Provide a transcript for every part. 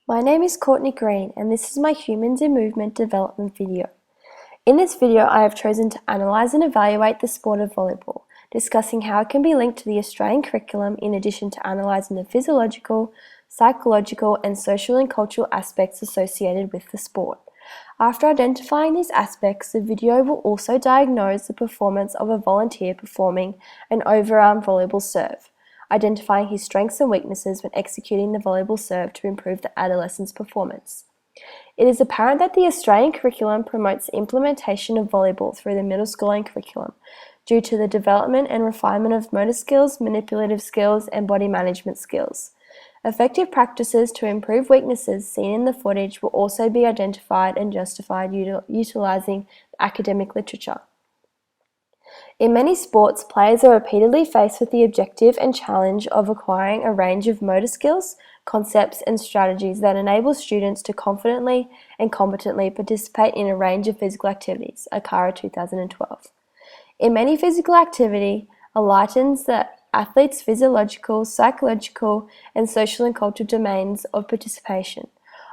My name is Courtney Green and this is my Humans in Movement development video. In this video I have chosen to analyse and evaluate the sport of volleyball, discussing how it can be linked to the Australian curriculum in addition to analysing the physiological, psychological and social and cultural aspects associated with the sport. After identifying these aspects, the video will also diagnose the performance of a volunteer performing an overarm volleyball serve, identifying his strengths and weaknesses when executing the volleyball serve to improve the adolescent's performance. It is apparent that the Australian curriculum promotes the implementation of volleyball through the middle schooling curriculum due to the development and refinement of motor skills, manipulative skills, and body management skills. Effective practices to improve weaknesses seen in the footage will also be identified and justified utilising academic literature. In many sports, players are repeatedly faced with the objective and challenge of acquiring a range of motor skills, concepts and strategies that enable students to confidently and competently participate in a range of physical activities, ACARA 2012. In many physical activity, lightens the athlete's physiological, psychological and social and cultural domains of participation,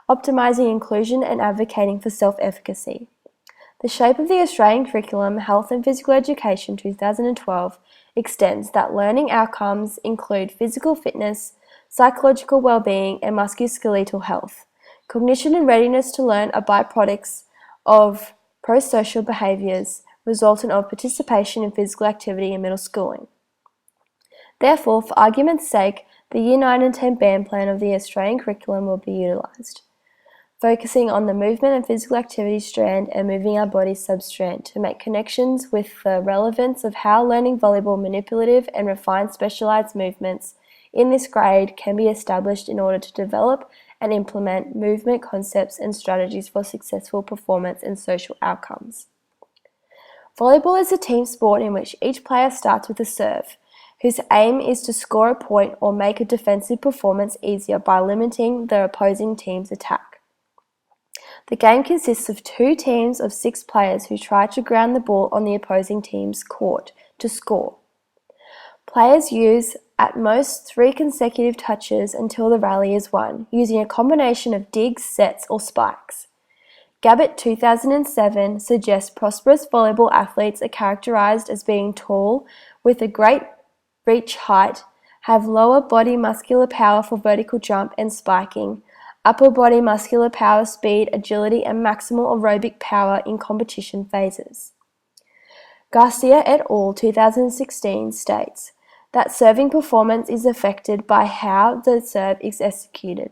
optimizing inclusion and advocating for self-efficacy. The shape of the Australian curriculum, Health and Physical Education 2012, extends that learning outcomes include physical fitness, psychological well-being and musculoskeletal health. Cognition and readiness to learn are byproducts of pro-social behaviours resultant of participation in physical activity in middle schooling. Therefore, for argument's sake, the Year 9 and 10 band plan of the Australian curriculum will be utilised, focusing on the movement and physical activity strand and moving our bodies sub-strand to make connections with the relevance of how learning volleyball manipulative and refined specialised movements in this grade can be established in order to develop and implement movement concepts and strategies for successful performance and social outcomes. Volleyball is a team sport in which each player starts with a serve, whose aim is to score a point or make a defensive performance easier by limiting the opposing team's attack. The game consists of two teams of 6 players who try to ground the ball on the opposing team's court to score. Players use at most 3 consecutive touches until the rally is won, using a combination of digs, sets or spikes. Gabbett 2007 suggests prosperous volleyball athletes are characterized as being tall with a great reach height, have lower body muscular power for vertical jump and spiking, upper body muscular power, speed, agility and maximal aerobic power in competition phases. Garcia et al. 2016 states that serving performance is affected by how the serve is executed.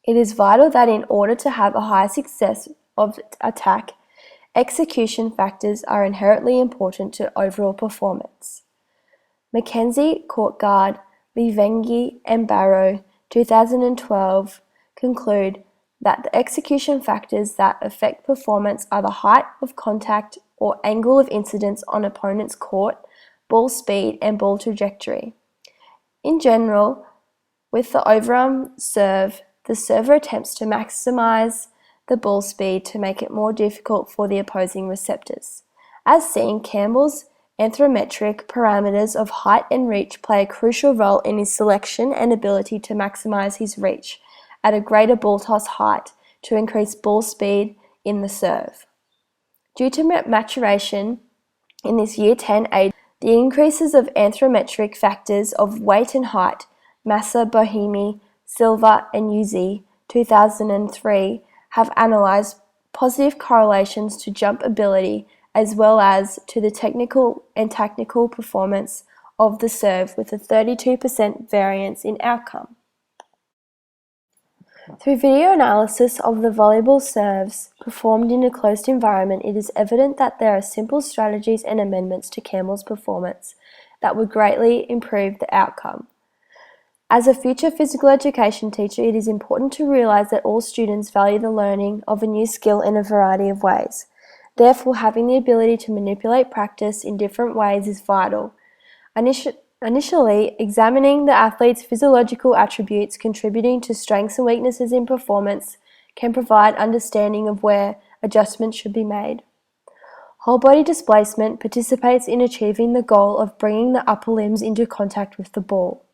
It is vital that in order to have a high success of attack, execution factors are inherently important to overall performance. Mackenzie, Courtgard, Livengi and Barrow 2012 conclude that the execution factors that affect performance are the height of contact or angle of incidence on opponent's court, ball speed and ball trajectory. In general, with the overarm serve, the server attempts to maximize the ball speed to make it more difficult for the opposing receptors. As seen, Campbell's anthrometric parameters of height and reach play a crucial role in his selection and ability to maximize his reach at a greater ball toss height to increase ball speed in the serve. Due to maturation in this Year 10 age, the increases of anthrometric factors of weight and height, Massa, Bohemi, Silva and Uzi 2003 have analysed positive correlations to jump ability as well as to the technical and tactical performance of the serve with a 32% variance in outcome. Through video analysis of the volleyball serves performed in a closed environment, it is evident that there are simple strategies and amendments to Campbell's performance that would greatly improve the outcome. As a future physical education teacher, it is important to realise that all students value the learning of a new skill in a variety of ways. Therefore, having the ability to manipulate practice in different ways is vital. Initially, examining the athlete's physiological attributes contributing to strengths and weaknesses in performance can provide understanding of where adjustments should be made. Whole body displacement participates in achieving the goal of bringing the upper limbs into contact with the ball.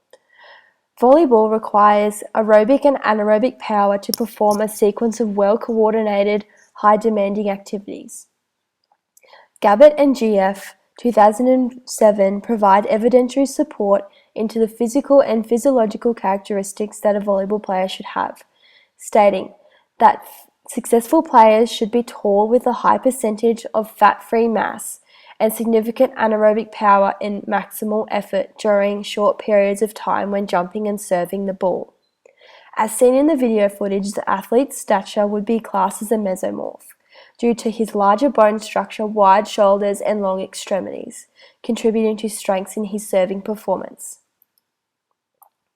Volleyball requires aerobic and anaerobic power to perform a sequence of well-coordinated, high-demanding activities. Gabbett and GF 2007 provide evidentiary support into the physical and physiological characteristics that a volleyball player should have, stating that successful players should be tall with a high percentage of fat-free mass and significant anaerobic power and maximal effort during short periods of time when jumping and serving the ball. As seen in the video footage, the athlete's stature would be classed as a mesomorph, due to his larger bone structure, wide shoulders, and long extremities, contributing to strengths in his serving performance.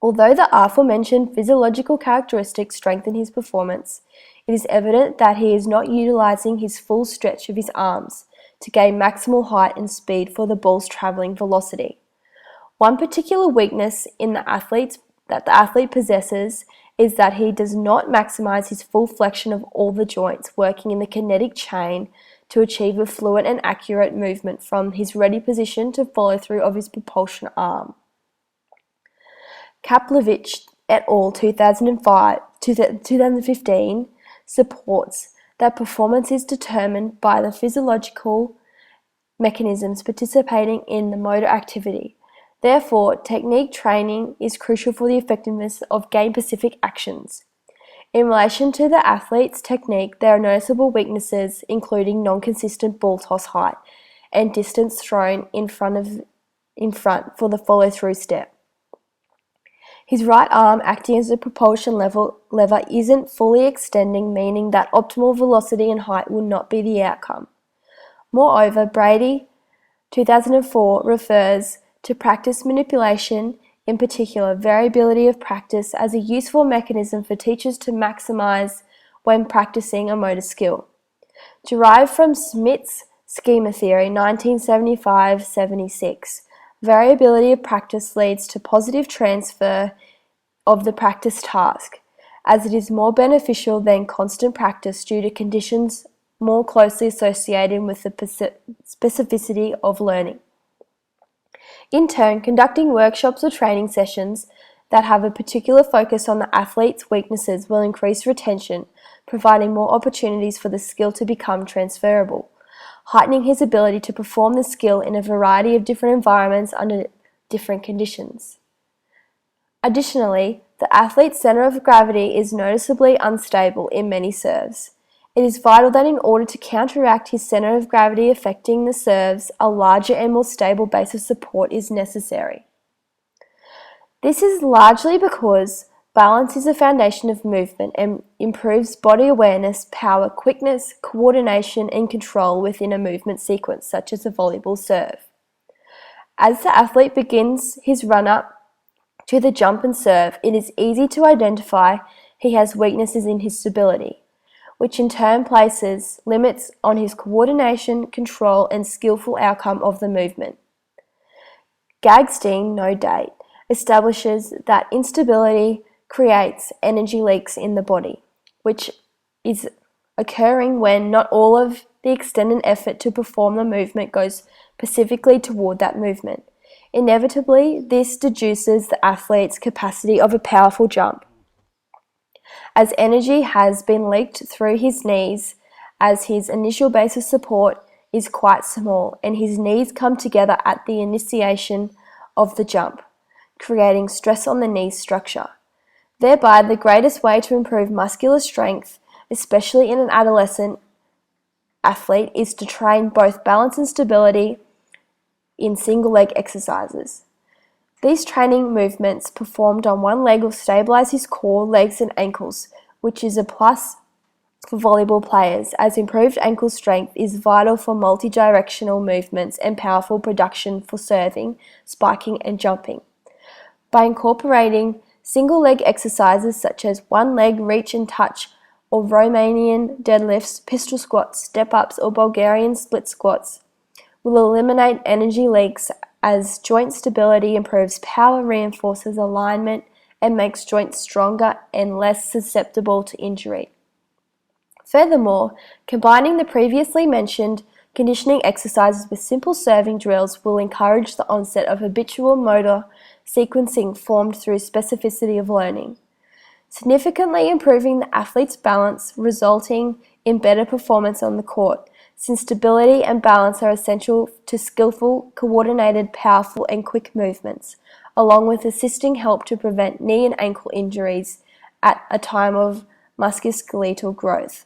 Although the aforementioned physiological characteristics strengthen his performance, it is evident that he is not utilizing his full stretch of his arms to gain maximal height and speed for the ball's traveling velocity. One particular weakness in the athlete possesses is that he does not maximize his full flexion of all the joints working in the kinetic chain to achieve a fluent and accurate movement from his ready position to follow through of his propulsion arm. Kaplevich et al. 2015 supports that performance is determined by the physiological mechanisms participating in the motor activity. Therefore, technique training is crucial for the effectiveness of game-specific actions. In relation to the athlete's technique, there are noticeable weaknesses, including non-consistent ball toss height and distance thrown in front for the follow-through step. His right arm, acting as a propulsion lever, isn't fully extending, meaning that optimal velocity and height will not be the outcome. Moreover, Brady 2004 refers to practice manipulation, in particular variability of practice, as a useful mechanism for teachers to maximize when practicing a motor skill. Derived from Smith's schema theory 1975-76, variability of practice leads to positive transfer of the practice task, as it is more beneficial than constant practice due to conditions more closely associated with the specificity of learning. In turn, conducting workshops or training sessions that have a particular focus on the athlete's weaknesses will increase retention, providing more opportunities for the skill to become transferable, heightening his ability to perform the skill in a variety of different environments under different conditions. Additionally, the athlete's center of gravity is noticeably unstable in many serves. It is vital that in order to counteract his center of gravity affecting the serves, a larger and more stable base of support is necessary. This is largely because balance is the foundation of movement and improves body awareness, power, quickness, coordination, and control within a movement sequence, such as a volleyball serve. As the athlete begins his run-up to the jump and serve, it is easy to identify he has weaknesses in his stability, which in turn places limits on his coordination, control, and skillful outcome of the movement. Gagstein, no date, establishes that instability creates energy leaks in the body, which is occurring when not all of the extended effort to perform the movement goes specifically toward that movement. Inevitably, this deduces the athlete's capacity of a powerful jump, as energy has been leaked through his knees, as his initial base of support is quite small and his knees come together at the initiation of the jump, creating stress on the knee structure. Thereby, the greatest way to improve muscular strength, especially in an adolescent athlete, is to train both balance and stability in single leg exercises. These training movements performed on one leg will stabilize his core, legs, and ankles, which is a plus for volleyball players, as improved ankle strength is vital for multi-directional movements and powerful production for serving, spiking, and jumping. By incorporating single leg exercises such as one leg reach and touch, or Romanian deadlifts, pistol squats, step-ups, or Bulgarian split squats, will eliminate energy leaks, as joint stability improves power, reinforces alignment, and makes joints stronger and less susceptible to injury. Furthermore, combining the previously mentioned conditioning exercises with simple serving drills will encourage the onset of habitual motor sequencing formed through specificity of learning, significantly improving the athlete's balance, resulting in better performance on the court, since stability and balance are essential to skillful, coordinated, powerful, and quick movements, along with assisting help to prevent knee and ankle injuries at a time of musculoskeletal growth.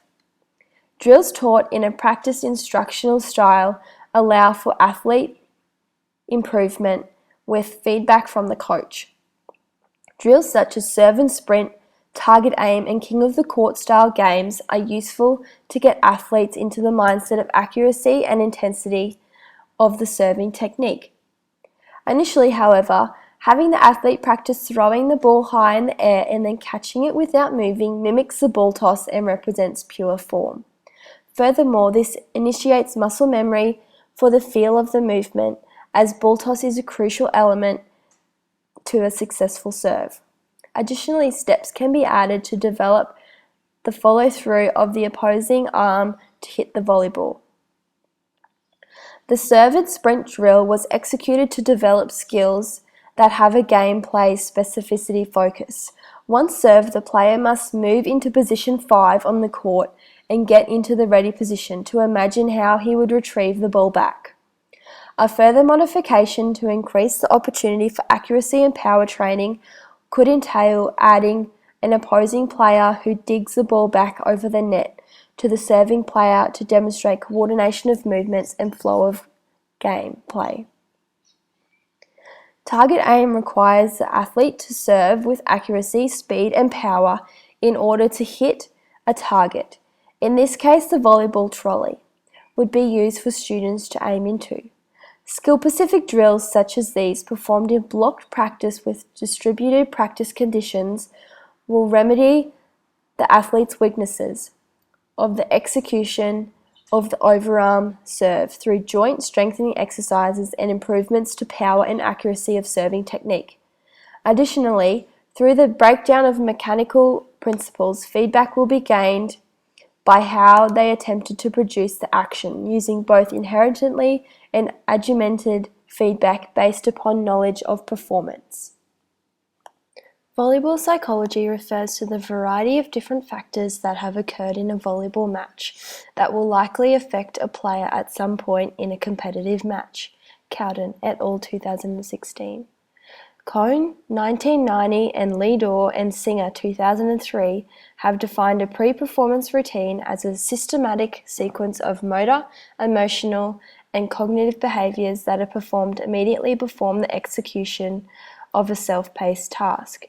Drills taught in a practice instructional style allow for athlete improvement with feedback from the coach. Drills such as serve and sprint, target aim, and king of the court style games are useful to get athletes into the mindset of accuracy and intensity of the serving technique. Initially, however, having the athlete practice throwing the ball high in the air and then catching it without moving mimics the ball toss and represents pure form. Furthermore, this initiates muscle memory for the feel of the movement, as ball toss is a crucial element to a successful serve. Additionally, steps can be added to develop the follow-through of the opposing arm to hit the volleyball. The serve and sprint drill was executed to develop skills that have a gameplay specificity focus. Once served, the player must move into position 5 on the court and get into the ready position to imagine how he would retrieve the ball back. A further modification to increase the opportunity for accuracy and power training could entail adding an opposing player who digs the ball back over the net to the serving player to demonstrate coordination of movements and flow of gameplay. Target aim requires the athlete to serve with accuracy, speed, and power in order to hit a target. In this case, the volleyball trolley would be used for students to aim into. Skill-specific drills such as these, performed in blocked practice with distributed practice conditions, will remedy the athlete's weaknesses of the execution of the overarm serve through joint strengthening exercises and improvements to power and accuracy of serving technique. Additionally, through the breakdown of mechanical principles, feedback will be gained by how they attempted to produce the action, using both inherently and augmented feedback based upon knowledge of performance. Volleyball psychology refers to the variety of different factors that have occurred in a volleyball match that will likely affect a player at some point in a competitive match. Cowden et al. 2016. Cohn, 1990, and Lidor and Singer, 2003, have defined a pre-performance routine as a systematic sequence of motor, emotional, and cognitive behaviors that are performed immediately before the execution of a self-paced task.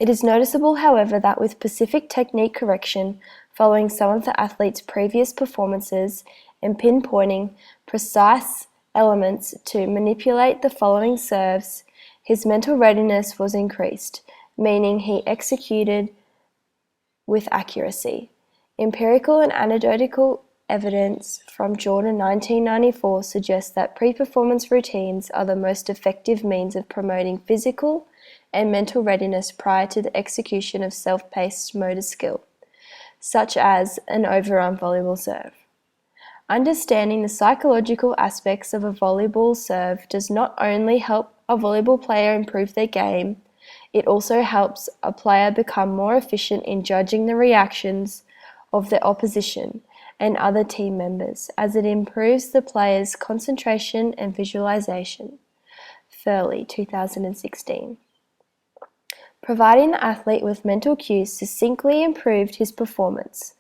It is noticeable, however, that with specific technique correction following some of the athlete's previous performances and pinpointing precise elements to manipulate the following serves, his mental readiness was increased, meaning he executed with accuracy. Empirical and anecdotal evidence from Jordan 1994 suggests that pre-performance routines are the most effective means of promoting physical and mental readiness prior to the execution of self-paced motor skill, such as an overarm volleyball serve. Understanding the psychological aspects of a volleyball serve does not only help a volleyball player improve their game, it also helps a player become more efficient in judging the reactions of their opposition and other team members, as it improves the player's concentration and visualization. Furley, 2016. Providing the athlete with mental cues succinctly improved his performance.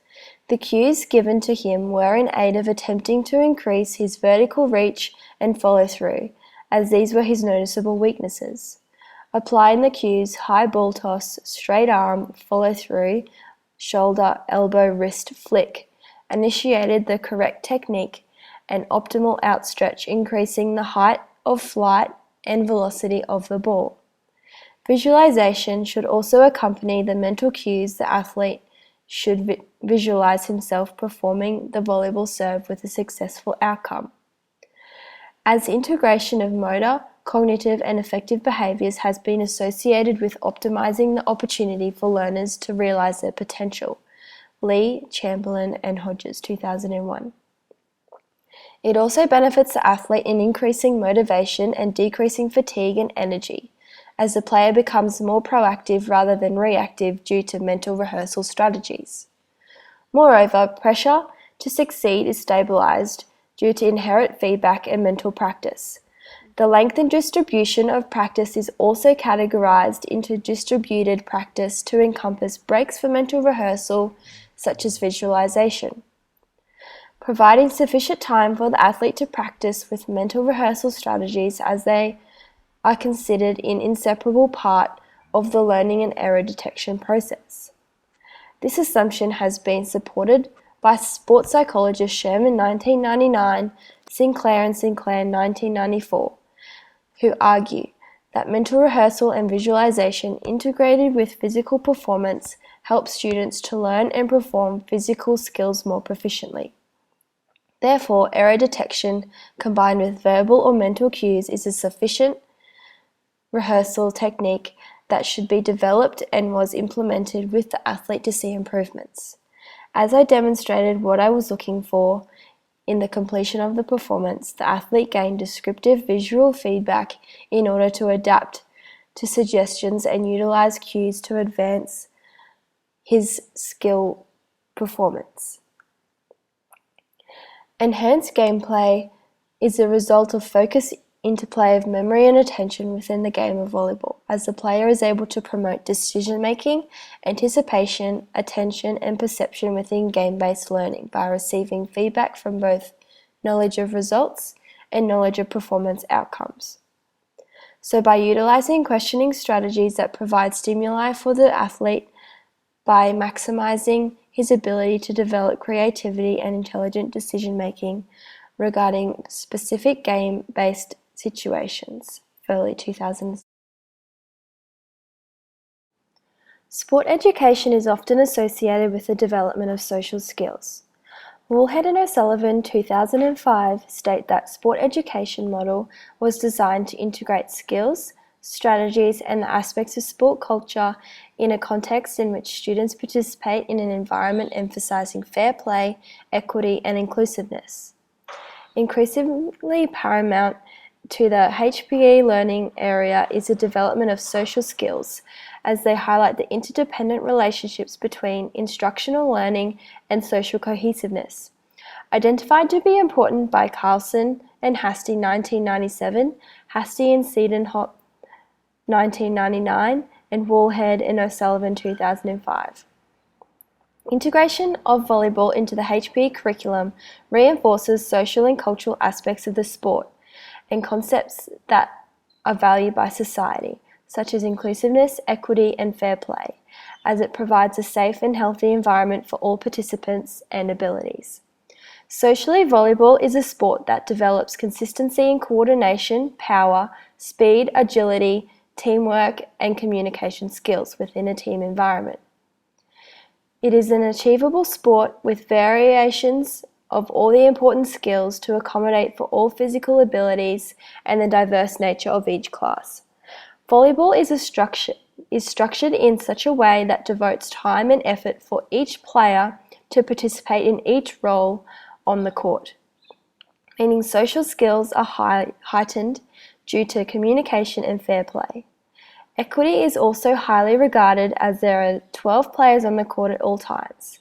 The cues given to him were in aid of attempting to increase his vertical reach and follow-through, as these were his noticeable weaknesses. Applying the cues high ball toss, straight arm, follow-through, shoulder, elbow, wrist, flick, initiated the correct technique and optimal outstretch, increasing the height of flight and velocity of the ball. Visualization should also accompany the mental cues. The athlete should visualize himself performing the volleyball serve with a successful outcome. As integration of motor, cognitive, and affective behaviors has been associated with optimizing the opportunity for learners to realize their potential. Lee, Chamberlain, and Hodges, 2001. It also benefits the athlete in increasing motivation and decreasing fatigue and energy, as the player becomes more proactive rather than reactive due to mental rehearsal strategies. Moreover, pressure to succeed is stabilized due to inherent feedback and mental practice. The length and distribution of practice is also categorized into distributed practice to encompass breaks for mental rehearsal, such as visualization. Providing sufficient time for the athlete to practice with mental rehearsal strategies, as they are considered an inseparable part of the learning and error detection process. This assumption has been supported by sports psychologist Sherman 1999, Sinclair and Sinclair 1994, who argue that mental rehearsal and visualization integrated with physical performance help students to learn and perform physical skills more proficiently. Therefore, error detection combined with verbal or mental cues is a sufficient rehearsal technique that should be developed and was implemented with the athlete to see improvements. As I demonstrated what I was looking for in the completion of the performance, the athlete gained descriptive visual feedback in order to adapt to suggestions and utilize cues to advance his skill performance. Enhanced gameplay is a result of focused interplay of memory and attention within the game of volleyball, as the player is able to promote decision-making, anticipation, attention, and perception within game-based learning by receiving feedback from both knowledge of results and knowledge of performance outcomes. So by utilizing questioning strategies that provide stimuli for the athlete by maximizing his ability to develop creativity and intelligent decision-making regarding specific game-based situations, early 2000s. Sport education is often associated with the development of social skills. Woolhead and O'Sullivan 2005 state that sport education model was designed to integrate skills, strategies, and the aspects of sport culture in a context in which students participate in an environment emphasizing fair play, equity, and inclusiveness. Increasingly paramount to the HPE learning area is the development of social skills, as they highlight the interdependent relationships between instructional learning and social cohesiveness. Identified to be important by Carlson and Hastie 1997, Hastie and Siedenhoff 1999, and Woolhead and O'Sullivan 2005. Integration of volleyball into the HPE curriculum reinforces social and cultural aspects of the sport and concepts that are valued by society, such as inclusiveness, equity, and fair play, as it provides a safe and healthy environment for all participants and abilities. Socially, volleyball is a sport that develops consistency in coordination, power, speed, agility, teamwork, and communication skills within a team environment. It is an achievable sport with variations of all the important skills to accommodate for all physical abilities and the diverse nature of each class. Volleyball is structured in such a way that devotes time and effort for each player to participate in each role on the court, meaning social skills are heightened due to communication and fair play. Equity is also highly regarded as there are 12 players on the court at all times.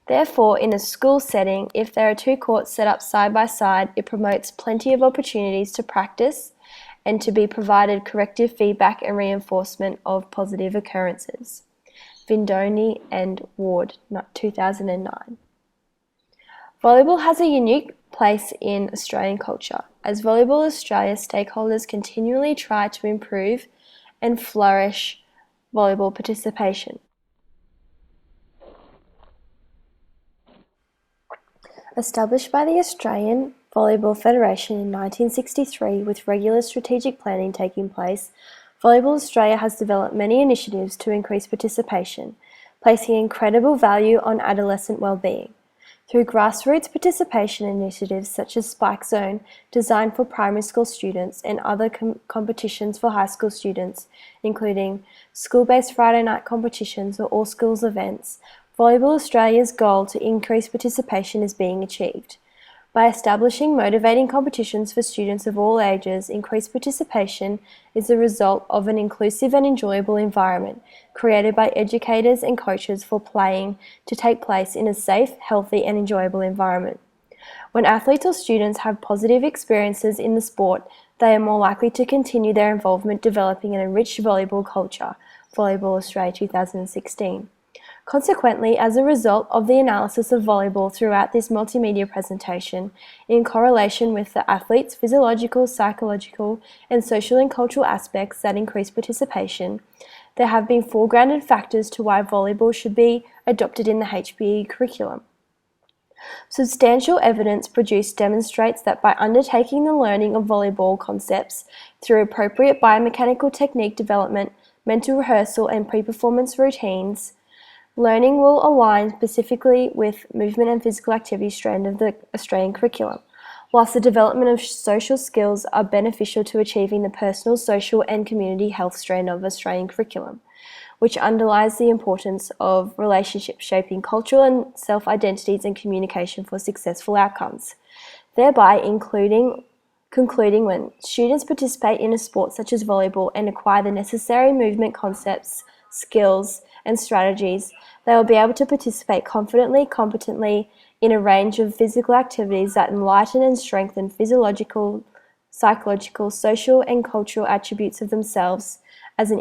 Therefore, in a school setting, if there are two courts set up side by side, it promotes plenty of opportunities to practice and to be provided corrective feedback and reinforcement of positive occurrences. Vindoni and Ward, 2009. Volleyball has a unique place in Australian culture, as Volleyball Australia stakeholders continually try to improve and flourish volleyball participation. Established by the Australian Volleyball Federation in 1963 with regular strategic planning taking place, Volleyball Australia has developed many initiatives to increase participation, placing incredible value on adolescent well-being. Through grassroots participation initiatives such as Spike Zone, designed for primary school students, and other competitions for high school students, including school-based Friday night competitions or all-schools events, Volleyball Australia's goal to increase participation is being achieved. By establishing motivating competitions for students of all ages, increased participation is the result of an inclusive and enjoyable environment created by educators and coaches for playing to take place in a safe, healthy, and enjoyable environment. When athletes or students have positive experiences in the sport, they are more likely to continue their involvement developing an enriched volleyball culture. Volleyball Australia 2016. Consequently, as a result of the analysis of volleyball throughout this multimedia presentation, in correlation with the athletes' physiological, psychological, and social and cultural aspects that increase participation, there have been four grounded factors to why volleyball should be adopted in the HBE curriculum. Substantial evidence produced demonstrates that by undertaking the learning of volleyball concepts through appropriate biomechanical technique development, mental rehearsal, and pre-performance routines, learning will align specifically with movement and physical activity strand of the Australian curriculum, whilst the development of social skills are beneficial to achieving the personal, social, and community health strand of Australian curriculum, which underlies the importance of relationships shaping cultural and self-identities and communication for successful outcomes, thereby concluding when students participate in a sport such as volleyball and acquire the necessary movement concepts, skills, and strategies, they will be able to participate confidently, competently in a range of physical activities that enlighten and strengthen physiological, psychological, social, and cultural attributes of themselves as an